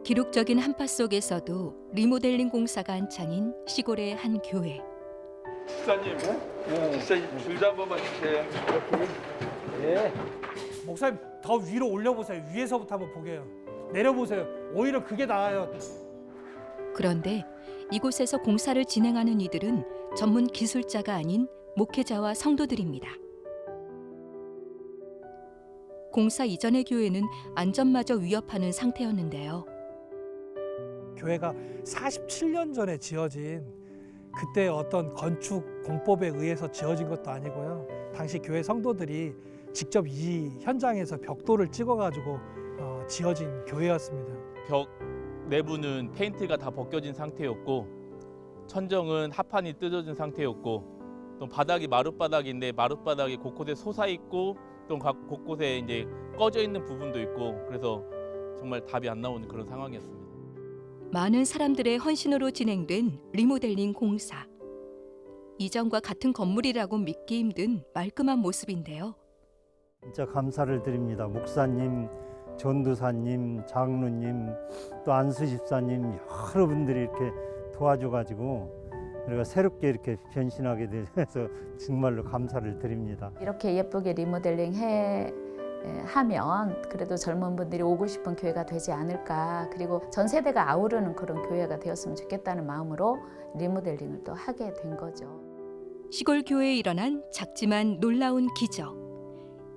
기록적인 한파 속에서도 리모델링 공사가 한창인 시골의 한 교회. 목사님, 진짜 이 줄 좀 한번만 주세요. 예. 목사님 더 위로 올려보세요. 위에서부터 한번 보게요. 내려보세요. 오히려 그게 나아요. 그런데 이곳에서 공사를 진행하는 이들은 전문 기술자가 아닌 목회자와 성도들입니다. 공사 이전의 교회는 안전마저 위협하는 상태였는데요. 교회가 47년 전에 지어진 그때 어떤 건축 공법에 의해서 지어진 것도 아니고요. 당시 교회 성도들이 직접 이 현장에서 벽돌을 찍어가지고 지어진 교회였습니다. 벽 내부는 페인트가 다 벗겨진 상태였고 천정은 하판이 뜯어진 상태였고 또 바닥이 마룻바닥인데 마룻바닥이 곳곳에 솟아있고 또 각 곳곳에 이제 꺼져 있는 부분도 있고 그래서 정말 답이 안 나오는 그런 상황이었습니다. 많은 사람들의 헌신으로 진행된 리모델링 공사. 이전과 같은 건물이라고 믿기 힘든 말끔한 모습인데요. 진짜 감사를 드립니다. 목사님, 전도사님, 장로님, 또 안수 집사님 여러 분들이 이렇게 도와줘가지고 우리가 새롭게 이렇게 변신하게 돼서 정말로 감사를 드립니다. 이렇게 예쁘게 리모델링 하면 그래도 젊은 분들이 오고 싶은 교회가 되지 않을까. 그리고 전 세대가 아우르는 그런 교회가 되었으면 좋겠다는 마음으로 리모델링을 또 하게 된 거죠. 시골 교회에 일어난 작지만 놀라운 기적.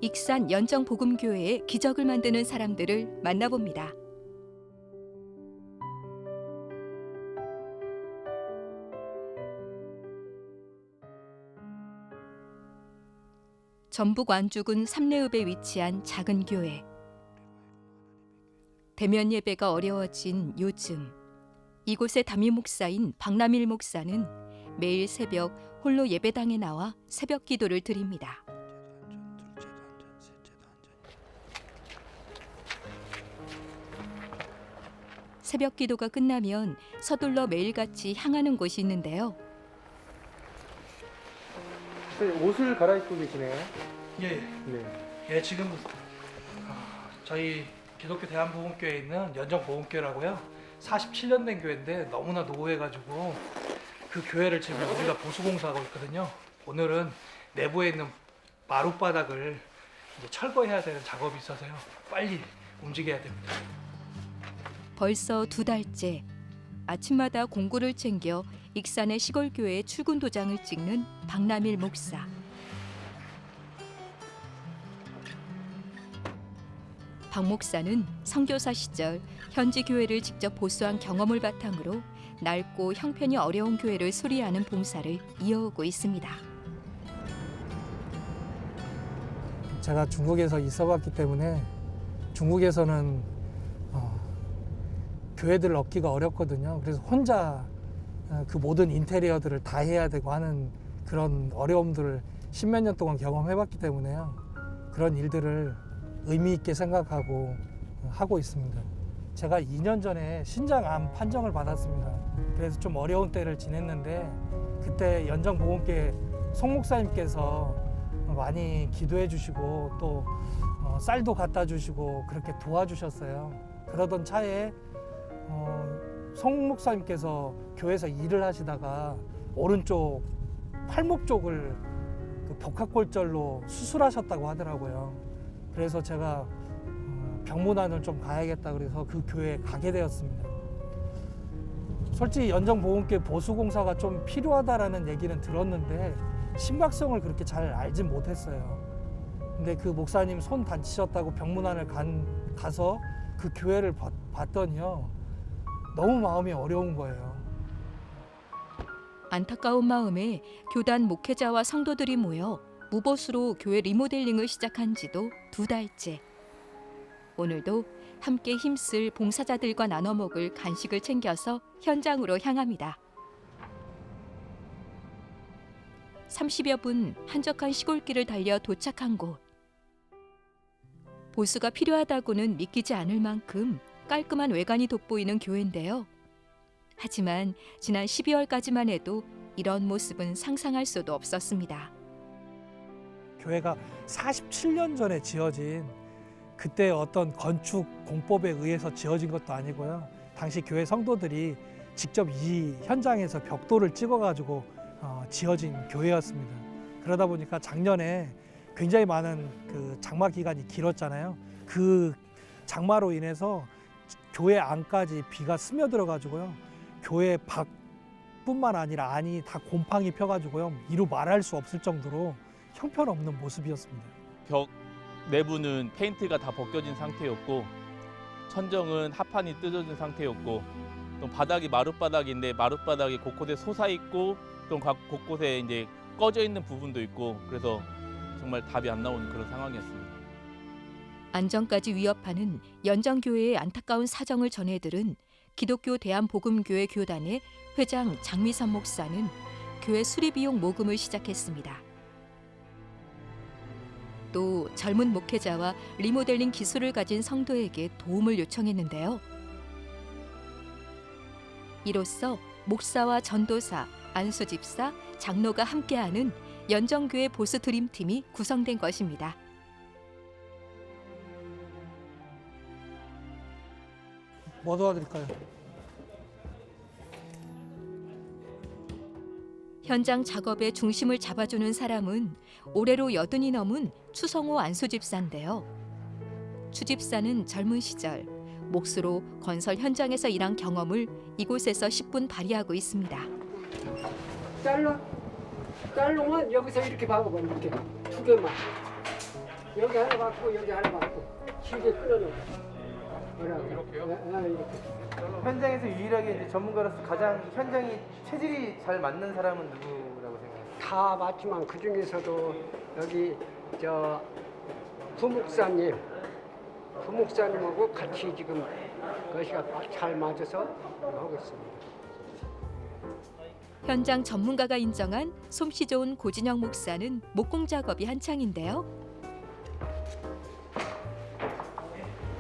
익산 연정복음교회의 기적을 만드는 사람들을 만나봅니다. 전북 완주군 삼례읍에 위치한 작은 교회. 대면 예배가 어려워진 요즘, 이곳의 담임 목사인 박남일 목사는 매일 새벽 홀로 예배당에 나와 새벽 기도를 드립니다. 새벽 기도가 끝나면 서둘러 매일같이 향하는 곳이 있는데요. 옷을 갈아입고 계시네요. 예. 네. 예, 지금 저희 기독교 대한복음교회에 있는 연정복음교회라고요. 47년 된 교회인데 너무나 노후해가지고 그 교회를 지금 우리가 보수공사하고 있거든요. 오늘은 내부에 있는 마룻바닥을 이제 철거해야 되는 작업이 있어서요. 빨리 움직여야 됩니다. 벌써 2달째 아침마다 공구를 챙겨 익산의 시골교회의 출근 도장을 찍는 박남일 목사. 박 목사는 선교사 시절 현지 교회를 직접 보수한 경험을 바탕으로 낡고 형편이 어려운 교회를 수리하는 봉사를 이어오고 있습니다. 제가 중국에서 있어봤기 때문에 중국에서는 교회들을 얻기가 어렵거든요. 그래서 혼자 그 모든 인테리어들을 다 해야 되고 하는 그런 어려움들을 십몇 년 동안 경험해봤기 때문에요. 그런 일들을 의미 있게 생각하고 하고 있습니다. 제가 2년 전에 신장암 판정을 받았습니다. 그래서 좀 어려운 때를 지냈는데 그때 연정보험계 송 목사님께서 많이 기도해 주시고 또 쌀도 갖다 주시고 그렇게 도와주셨어요. 그러던 차에 송 목사님께서 교회에서 일을 하시다가 오른쪽 팔목 쪽을 그 복합골절로 수술하셨다고 하더라고요. 그래서 제가 병문안을 좀 가야겠다 그래서 그 교회에 가게 되었습니다. 솔직히 연정보험계 보수공사가 좀 필요하다라는 얘기는 들었는데 심각성을 그렇게 잘 알진 못했어요. 근데 그 목사님 손 다치셨다고 병문안을 가서 그 교회를 봤더니요. 너무 마음이 어려운 거예요. 안타까운 마음에 교단 목회자와 성도들이 모여 무보수로 교회 리모델링을 시작한 지도 2달째. 오늘도 함께 힘쓸 봉사자들과 나눠 먹을 간식을 챙겨서 현장으로 향합니다. 30여 분 한적한 시골길을 달려 도착한 곳. 보수가 필요하다고는 믿기지 않을 만큼 깔끔한 외관이 돋보이는 교회인데요. 하지만 지난 12월까지만 해도 이런 모습은 상상할 수도 없었습니다. 교회가 47년 전에 지어진 그때 어떤 건축 공법에 의해서 지어진 것도 아니고요. 당시 교회 성도들이 직접 이 현장에서 벽돌을 찍어가지고 지어진 교회였습니다. 그러다 보니까 작년에 굉장히 많은 그 장마 기간이 길었잖아요. 그 장마로 인해서 교회 안까지 비가 스며들어가지고요. 교회 밖뿐만 아니라 안이 다 곰팡이 펴가지고요. 이루 말할 수 없을 정도로 형편없는 모습이었습니다. 벽 내부는 페인트가 다 벗겨진 상태였고 천정은 하판이 뜯어진 상태였고 또 바닥이 마룻바닥인데 마룻바닥이 곳곳에 솟아있고 또 각 곳곳에 이제 꺼져 있는 부분도 있고 그래서 정말 답이 안 나오는 그런 상황이었습니다. 안전까지 위협하는 연정교회의 안타까운 사정을 전해들은 기독교 대한복음교회 교단의 회장 장미선 목사는 교회 수리비용 모금을 시작했습니다. 또 젊은 목회자와 리모델링 기술을 가진 성도에게 도움을 요청했는데요. 이로써 목사와 전도사, 안수집사, 장로가 함께하는 연정교회 보스 드림팀이 구성된 것입니다. 뭐 도와드릴까요? 현장 작업의 중심을 잡아주는 사람은 올해로 80이 넘은 추성호 안수집사인데요. 추 집사는 젊은 시절 몫으로 건설 현장에서 일한 경험을 이곳에서 10분 발휘하고 있습니다. 자르면 여기서 이렇게 박아봐. 이렇게 두 개만. 여기 하나 박고 여기 하나 박고 길게 끊어놓고. 이렇게요? 이렇게. 현장에서 유일하게 이제 전문가로서 가장 현장이 체질이 잘 맞는 사람은 누구라고 생각하세요? 다 맞지만 그 중에서도 여기 저 부목사님하고 같이 지금 것이가 잘 맞아서 하고 있습니다. 현장 전문가가 인정한 솜씨 좋은 고진영 목사는 목공 작업이 한창인데요.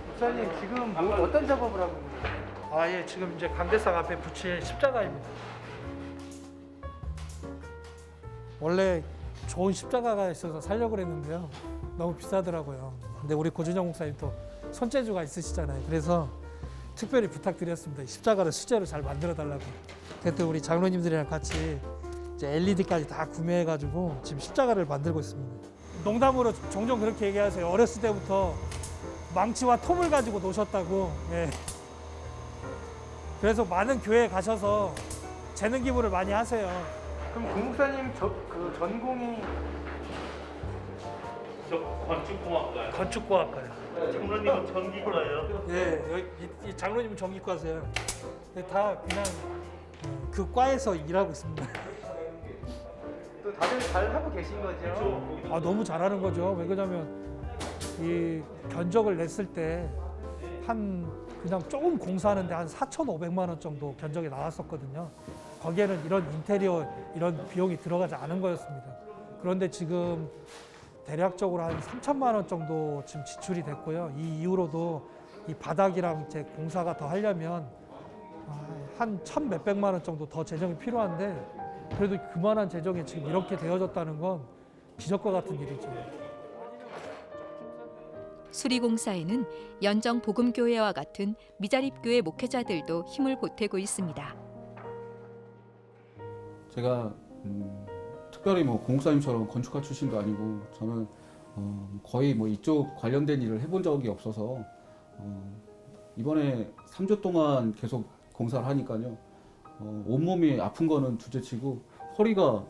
목사님 지금 어떤 작업을 하고 있는 거예요? 예, 지금 이제 강대상 앞에 붙일 십자가입니다. 원래 좋은 십자가가 있어서 살려고 그랬는데요. 너무 비싸더라고요. 근데 우리 고준영 목사님 또 손재주가 있으시잖아요. 그래서 특별히 부탁드렸습니다. 십자가를 수제로 잘 만들어 달라고. 그때 우리 장로님들이랑 같이 이제 LED까지 다 구매해가지고 지금 십자가를 만들고 있습니다. 농담으로 종종 그렇게 얘기하세요. 어렸을 때부터 망치와 톱을 가지고 노셨다고. 예. 그래서 많은 교회에 가셔서 재능 기부를 많이 하세요. 그럼 고 목사님 그 전공이 건축공학과요. 장로님은 전기과예요. 예, 여기 이 장로님은 전기과세요. 근데 다 그냥 그 과에서 일하고 있습니다. 또 다들 잘 하고 계신 거죠? 너무 잘하는 거죠. 왜 그러냐면 이 견적을 냈을 때 그냥 조금 공사하는데 한 4,500만 원 정도 견적이 나왔었거든요. 거기에는 이런 인테리어 이런 비용이 들어가지 않은 거였습니다. 그런데 지금 대략적으로 한 3천만 원 정도 지금 지출이 됐고요. 이 이후로도 이 바닥이랑 이제 공사가 더 하려면 한 1,100몇백만 원 정도 더 재정이 필요한데 그래도 그만한 재정이 지금 이렇게 되어졌다는 건 기적과 같은 일이죠. 수리공사에는 연정 복음교회와 같은 미자립교회 목회자들도 힘을 보태고 있습니다. 제가 특별히 뭐 공사님처럼 건축가 출신도 아니고 저는 거의 뭐 이쪽 관련된 일을 해본 적이 없어서 이번에 3주 동안 계속 공사를 하니까요. 온몸이 아픈 거는 둘째치고 허리가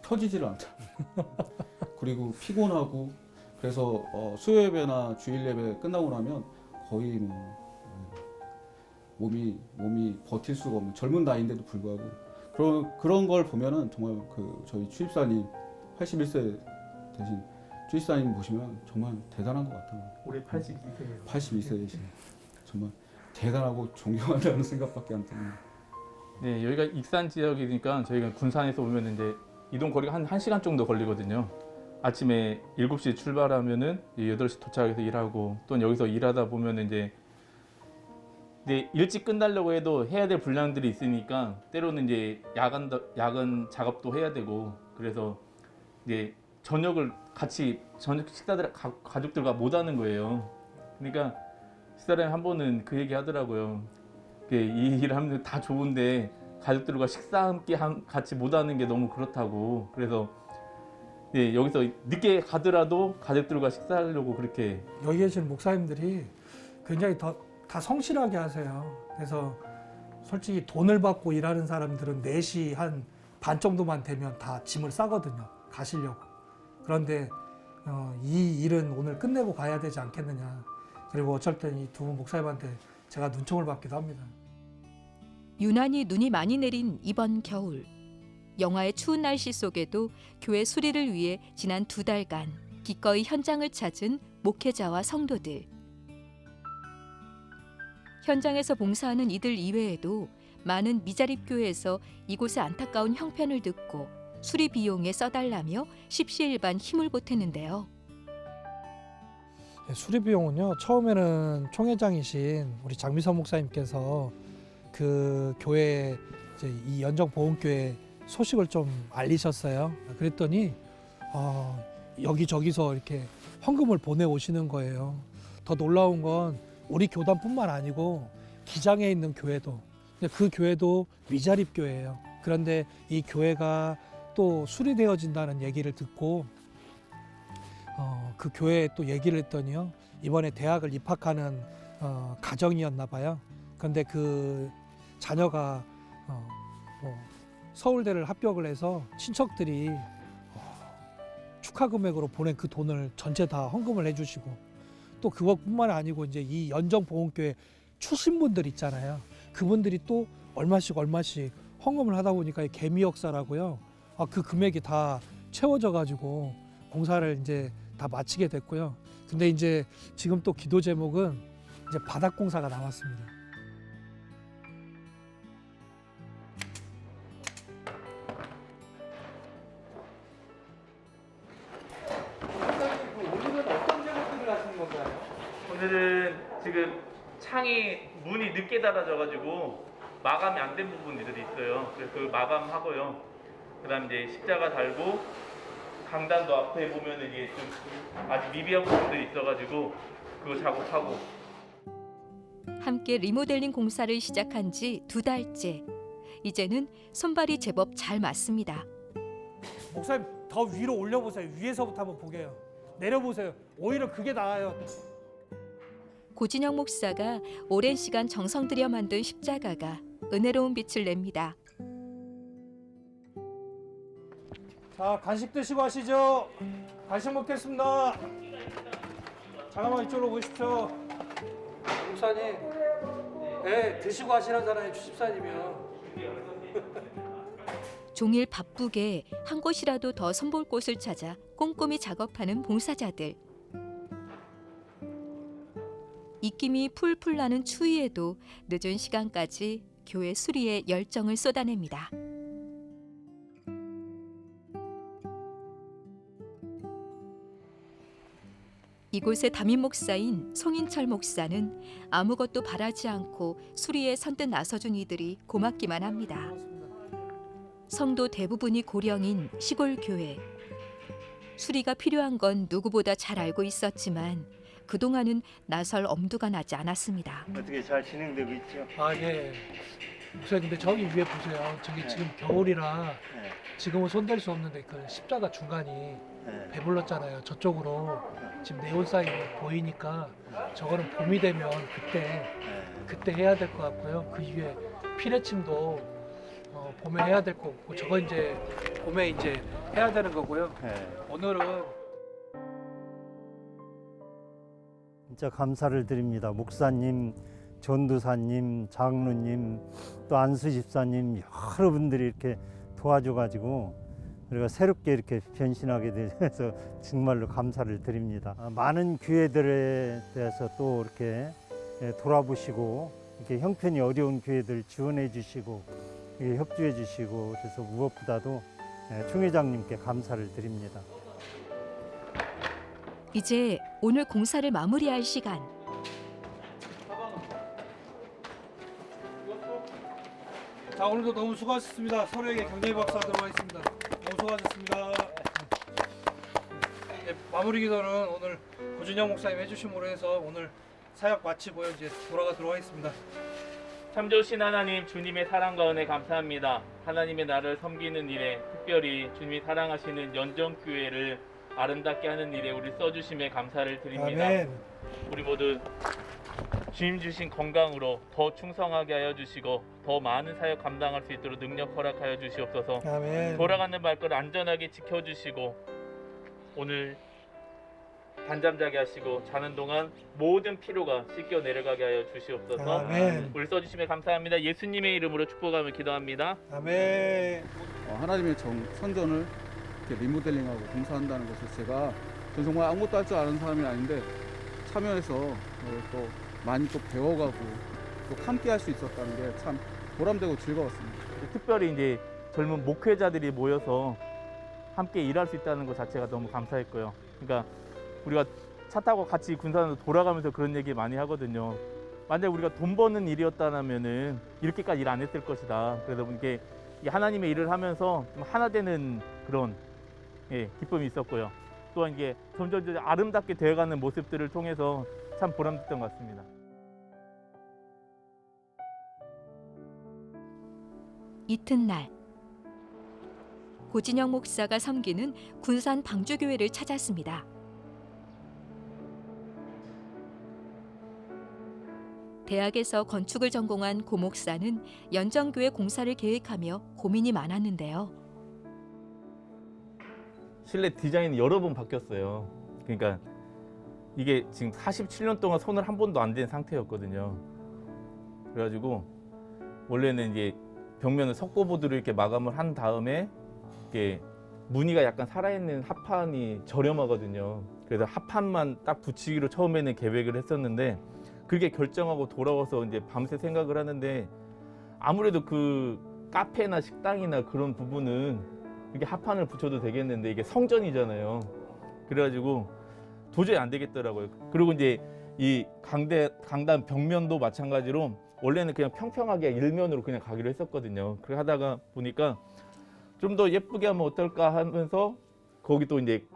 펴지질 않잖아요. 그리고 피곤하고 그래서 수요 예배나 주일 예배 끝나고 나면 거의 몸이 버틸 수가 없는 젊은 나이인데도 불구하고 그런 걸 보면은 정말 저희 주입사님 81세 되신 주입사님 보시면 정말 대단한 것 같아요. 올해 82세예요. 82세이신 정말 대단하고 존경한다는 생각밖에 안 듭니다. 네, 여기가 익산 지역이니까 저희가 군산에서 오면 이제 이동 거리가 한 1시간 정도 걸리거든요. 아침에 7시에 출발하면은 8시 도착해서 일하고 또 여기서 일하다 보면 이제 일찍 끝나려고 해도 해야 될 분량들이 있으니까 때로는 이제 야간 작업도 해야 되고 그래서 이제 저녁 식사들 가족들과 못 하는 거예요. 그러니까 식사를 한 번은 그 얘기 하더라고요. 이 일을 하면 다 좋은데 가족들과 식사 함께 같이 못하는 게 너무 그렇다고. 그래서 예, 여기서 늦게 가더라도 가족들과 식사하려고 그렇게. 여기 계신 목사님들이 굉장히 다 성실하게 하세요. 그래서 솔직히 돈을 받고 일하는 사람들은 4시 한 반 정도만 되면 다 짐을 싸거든요. 가시려고. 그런데 이 일은 오늘 끝내고 가야 되지 않겠느냐. 그리고 어쩔 땐 이 두 목사님한테 제가 눈총을 받기도 합니다. 유난히 눈이 많이 내린 이번 겨울. 영하의 추운 날씨 속에도 교회 수리를 위해 지난 2달간 기꺼이 현장을 찾은 목회자와 성도들. 현장에서 봉사하는 이들 이외에도 많은 미자립 교회에서 이곳의 안타까운 형편을 듣고 수리 비용에 써달라며 십시일반 힘을 보탰는데요. 수리 비용은요. 처음에는 총회장이신 우리 장미선 목사님께서 그 교회 이제 이 연정보험교회 소식을 좀 알리셨어요. 그랬더니 여기저기서 이렇게 헌금을 보내오시는 거예요. 더 놀라운 건 우리 교단뿐만 아니고 기장에 있는 교회도, 그 교회도 미자립 교회예요. 그런데 이 교회가 또 수리되어진다는 얘기를 듣고 그 교회에 또 얘기를 했더니요. 이번에 대학을 입학하는 가정이었나 봐요. 그런데 그 자녀가 서울대를 합격을 해서 친척들이 축하 금액으로 보낸 그 돈을 전체 다 헌금을 해주시고, 또 그것뿐만 아니고 이제 이 연정보험교회 출신분들 있잖아요. 그분들이 또 얼마씩 헌금을 하다 보니까 개미 역사라고요. 그 금액이 다 채워져 가지고 공사를 이제 다 마치게 됐고요. 근데 이제 지금 또 기도 제목은 이제 바닥 공사가 나왔습니다. 오늘은 어떤 작업들을 하시는 건가요? 오늘은 지금 창이 문이 늦게 닫아져가지고 마감이 안 된 부분들이 있어요. 그래서 그 마감하고요. 그다음 이제 십자가 달고 강단도 앞에 보면 이게 좀 아직 미비한 부분들이 있어가지고 그거 작업하고. 함께 리모델링 공사를 시작한 지 2달째. 이제는 손발이 제법 잘 맞습니다. 목사님 더 위로 올려보세요. 위에서부터 한번 보게요. 내려보세요. 오히려 그게 나아요. 고진영 목사가 오랜 시간 정성 들여 만든 십자가가 은혜로운 빛을 냅니다. 자, 간식 드시고 하시죠. 간식 먹겠습니다. 잠깐만 이쪽으로 보십시오. 목사님, 네, 드시고 하시라잖아요. 주집사님이요. 종일 바쁘게 한 곳이라도 더 선볼 곳을 찾아 꼼꼼히 작업하는 봉사자들. 입김이 풀풀 나는 추위에도 늦은 시간까지 교회 수리에 열정을 쏟아냅니다. 이곳의 담임 목사인 송인철 목사는 아무것도 바라지 않고 수리에 선뜻 나서준 이들이 고맙기만 합니다. 성도 대부분이 고령인 시골 교회. 수리가 필요한 건 누구보다 잘 알고 있었지만 그동안은 나설 엄두가 나지 않았습니다. 어떻게 잘 진행되고 있죠? 아, 예. 목사님, 근데 저기 위에 보세요. 저기 지금 겨울이라 네. 지금은 손댈 수 없는데 그 십자가 중간이 네. 배불렀잖아요. 저쪽으로 지금 네온 사인이 보이니까 저거는 봄이 되면 그때 해야 될 것 같고요. 그 이후에 피레침도 봄에 해야 될 거고, 저거 이제 봄에 이제 해야 되는 거고요. 네. 오늘은 진짜 감사를 드립니다. 목사님, 전도사님, 장로님, 또 안수 집사님 여러분들이 이렇게 도와줘가지고 우리가 새롭게 이렇게 변신하게 돼서 정말로 감사를 드립니다. 많은 교회들에 대해서 또 이렇게 돌아보시고 이렇게 형편이 어려운 교회들 지원해 주시고 협조해 주시고, 그래서 무엇보다도 총회장님께 감사를 드립니다. 이제 오늘 공사를 마무리할 시간. 자, 오늘도 너무 수고하셨습니다. 서로에게 격려의 박수 하도록 하겠습니다. 너무 수고하셨습니다. 네, 마무리 기도는 오늘 고준영 목사님 해주심으로 해서 오늘 사역 마치고요. 이제 돌아가도록 하겠습니다. 참 좋으신 하나님, 주님의 사랑과 은혜 감사합니다. 하나님의 나라를 섬기는 일에, 특별히 주님이 사랑하시는 연정교회를 아름답게 하는 일에 우리 써주심에 감사를 드립니다. 아멘. 우리 모두 주님 주신 건강으로 더 충성하게 하여 주시고 더 많은 사역 감당할 수 있도록 능력 허락하여 주시옵소서. 아멘. 돌아가는 발걸음 안전하게 지켜주시고 오늘 단잠 자게 하시고 자는 동안 모든 피로가 씻겨 내려가게 하여 주시옵소서. 아멘. 우리 써주심에 감사합니다. 예수님의 이름으로 축복하며 기도합니다. 아멘. 하나님의 선전을 이렇게 리모델링하고 봉사한다는 것을 제가 전 정말 아무것도 할 줄 아는 사람이 아닌데 참여해서 또 많이 또 배워가고 또 함께 할 수 있었다는 게 참 보람되고 즐거웠습니다. 특별히 이제 젊은 목회자들이 모여서 함께 일할 수 있다는 것 자체가 너무 감사했고요. 그러니까 우리가 차 타고 같이 군산으로 돌아가면서 그런 얘기 많이 하거든요. 만약 우리가 돈 버는 일이었다면은 이렇게까지 일 안 했을 것이다. 그래서 이게 하나님의 일을 하면서 좀 하나 되는 그런 기쁨이 있었고요. 또한 이게 점점 아름답게 되어가는 모습들을 통해서 참 보람됐던 것 같습니다. 이튿날 고진영 목사가 섬기는 군산 방주교회를 찾았습니다. 대학에서 건축을 전공한 고 목사는 연정교회 공사를 계획하며 고민이 많았는데요. 실내 디자인이 여러 번 바뀌었어요. 그러니까 이게 지금 47년 동안 손을 한 번도 안 댄 상태였거든요. 그래가지고 원래는 이제 벽면을 석고보드로 이렇게 마감을 한 다음에 이렇게 무늬가 약간 살아있는 합판이 저렴하거든요. 그래서 합판만 딱 붙이기로 처음에는 계획을 했었는데 그게 결정하고 돌아와서 이제 밤새 생각을 하는데 아무래도 그 카페나 식당이나 그런 부분은 이렇게 합판을 붙여도 되겠는데 이게 성전이잖아요. 그래가지고 도저히 안 되겠더라고요. 그리고 이제 이 강단 벽면도 마찬가지로 원래는 그냥 평평하게 일면으로 그냥 가기로 했었거든요. 그렇게 하다가 보니까 좀 더 예쁘게 하면 어떨까 하면서 거기 또 이제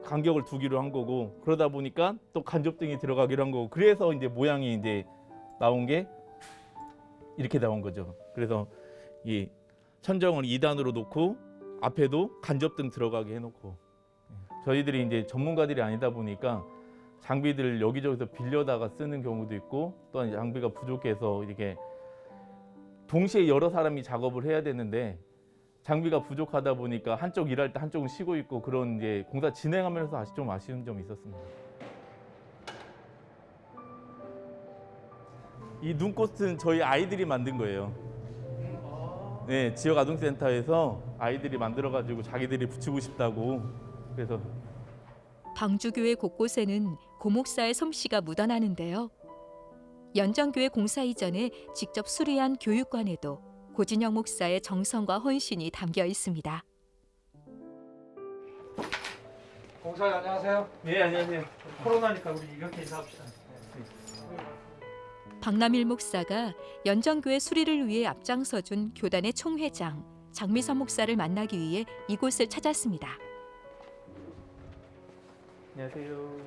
간격을 두기로 한 거고 그러다 보니까 또 간접등이 들어가기로 한 거고 그래서 이제 모양이 이제 나온 게 이렇게 나온 거죠. 그래서 이 천정을 2단으로 놓고 앞에도 간접등 들어가게 해놓고 저희들이 이제 전문가들이 아니다 보니까 장비들 여기저기서 빌려다가 쓰는 경우도 있고 또한 장비가 부족해서 이렇게 동시에 여러 사람이 작업을 해야 되는데 장비가 부족하다 보니까 한쪽 일할 때 한쪽은 쉬고 있고 그런 이제 공사 진행하면서 좀 아쉬운 점이 있었습니다. 이 눈꽃은 저희 아이들이 만든 거예요. 네, 지역 아동센터에서 아이들이 만들어가지고 자기들이 붙이고 싶다고 그래서 방주교회 곳곳에는 고 목사의 솜씨가 묻어나는데요. 연정교회 공사 이전에 직접 수리한 교육관에도 고진영 목사의 정성과 헌신이 담겨 있습니다. 공사님 안녕하세요. 네, 안녕하세요. 코로나니까 우리 이렇게 인사합시다. 박남일 목사가 연정교회 수리를 위해 앞장서준 교단의 총회장 장미선 목사를 만나기 위해 이곳을 찾았습니다. 안녕하세요.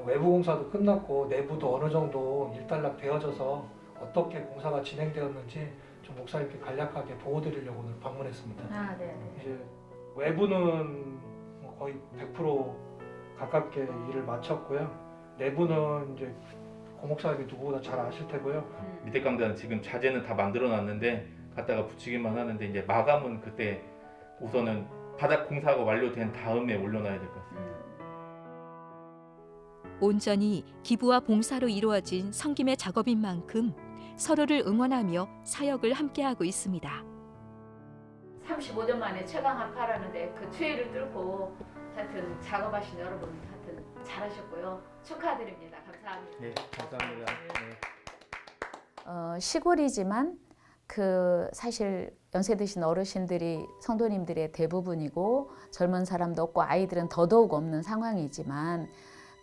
외부 공사도 끝났고 내부도 어느 정도 일단락 되어져서 어떻게 공사가 진행되었는지 좀 목사님께 간략하게 보고드리려고 오늘 방문했습니다. 아, 네. 이제 외부는 거의 100% 가깝게 일을 마쳤고요. 내부는 이제 고 목사님이 누구보다 잘 아실 테고요. 밑에 강단 지금 자재는 다 만들어 놨는데 갖다가 붙이기만 하는데 이제 마감은 그때 우선은 바닥 공사가 완료된 다음에 올려놔야 될 것 같습니다. 온전히 기부와 봉사로 이루어진 섬김의 작업인 만큼 서로를 응원하며 사역을 함께하고 있습니다. 35년 만에 최강 합파라는데 그 추위를 뚫고 하여튼 작업하신 여러분 하여튼 잘하셨고요. 축하드립니다. 감사합니다. 네, 감사합니다. 네. 시골이지만 그 사실 연세 드신 어르신들이 성도님들의 대부분이고 젊은 사람도 없고 아이들은 더더욱 없는 상황이지만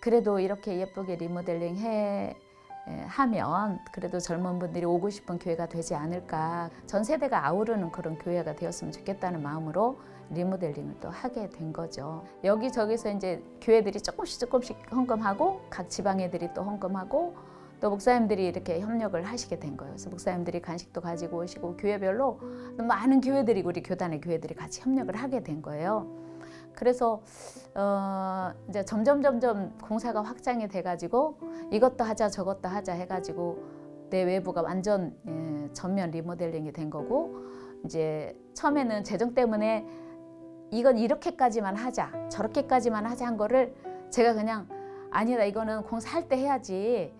그래도 이렇게 예쁘게 리모델링 해 하면 그래도 젊은 분들이 오고 싶은 교회가 되지 않을까. 전 세대가 아우르는 그런 교회가 되었으면 좋겠다는 마음으로 리모델링을 또 하게 된 거죠. 여기저기서 이제 교회들이 조금씩 헌금하고 각 지방애들이 또 헌금하고 또 목사님들이 이렇게 협력을 하시게 된 거예요. 그래서 목사님들이 간식도 가지고 오시고 교회별로 많은 교회들이 우리 교단의 교회들이 같이 협력을 하게 된 거예요. 그래서 이제 점점 공사가 확장이 돼가지고 이것도 하자 저것도 하자 해가지고 내 외부가 완전 전면 리모델링이 된 거고 이제 처음에는 재정 때문에 이건 이렇게까지만 하자 저렇게까지만 하자 한 거를 제가 그냥 아니다 이거는 공사할 때 해야지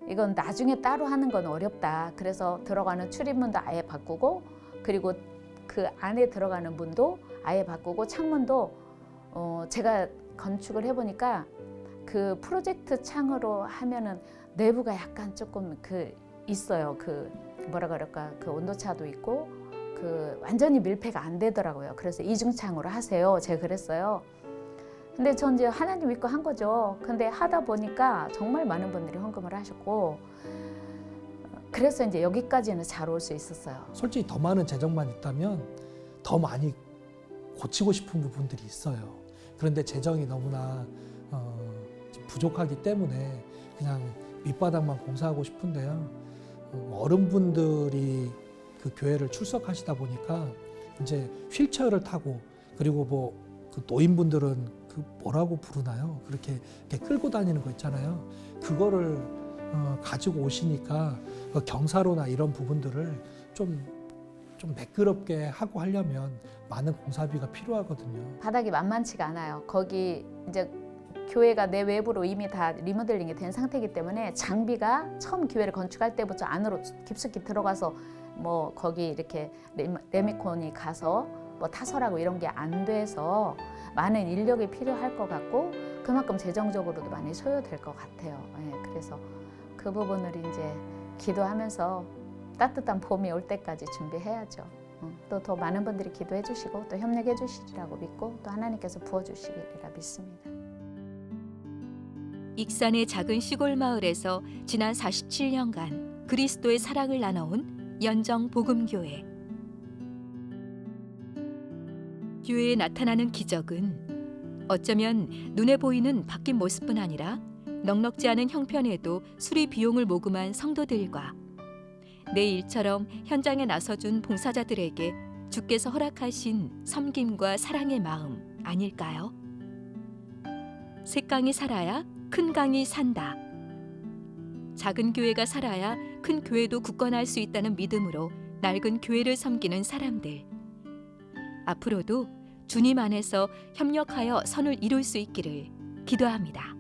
이건 나중에 따로 하는 건 어렵다. 그래서 들어가는 출입문도 아예 바꾸고 그리고 그 안에 들어가는 문도 아예 바꾸고 창문도 제가 건축을 해보니까 그 프로젝트 창으로 하면은 내부가 약간 조금 있어요. 뭐라 그럴까 그 온도차도 있고 완전히 밀폐가 안 되더라고요. 그래서 이중창으로 하세요. 제가 그랬어요. 근데 전 이제 하나님 믿고 한 거죠. 근데 하다 보니까 정말 많은 분들이 헌금을 하셨고 그래서 이제 여기까지는 잘 올 수 있었어요. 솔직히 더 많은 재정만 있다면 더 많이 고치고 싶은 부분들이 있어요. 그런데 재정이 너무나 부족하기 때문에 그냥 밑바닥만 공사하고 싶은데요. 어른분들이 그 교회를 출석하시다 보니까 이제 휠체어를 타고 그리고 그 노인분들은 뭐라고 부르나요? 그렇게 끌고 다니는 거 있잖아요. 그거를 가지고 오시니까 경사로나 이런 부분들을 좀 매끄럽게 하고 하려면 많은 공사비가 필요하거든요. 바닥이 만만치가 않아요. 거기 이제 교회가 내 외부로 이미 다 리모델링이 된 상태이기 때문에 장비가 처음 교회를 건축할 때부터 안으로 깊숙이 들어가서 거기 이렇게 레미콘이 가서 타설하고 이런 게 안 돼서 많은 인력이 필요할 것 같고 그만큼 재정적으로도 많이 소요될 것 같아요. 그래서 그 부분을 이제 기도하면서 따뜻한 봄이 올 때까지 준비해야죠. 또 더 많은 분들이 기도해 주시고 또 협력해 주시리라고 믿고 또 하나님께서 부어주시리라 믿습니다. 익산의 작은 시골 마을에서 지난 47년간 그리스도의 사랑을 나눠온 연정 복음교회. 교회에 나타나는 기적은 어쩌면 눈에 보이는 바뀐 모습뿐 아니라 넉넉지 않은 형편에도 수리 비용을 모금한 성도들과 내 일처럼 현장에 나서준 봉사자들에게 주께서 허락하신 섬김과 사랑의 마음 아닐까요? 새 강이 살아야 큰 강이 산다. 작은 교회가 살아야 큰 교회도 굳건할 수 있다는 믿음으로 낡은 교회를 섬기는 사람들. 앞으로도 주님 안에서 협력하여 선을 이룰 수 있기를 기도합니다.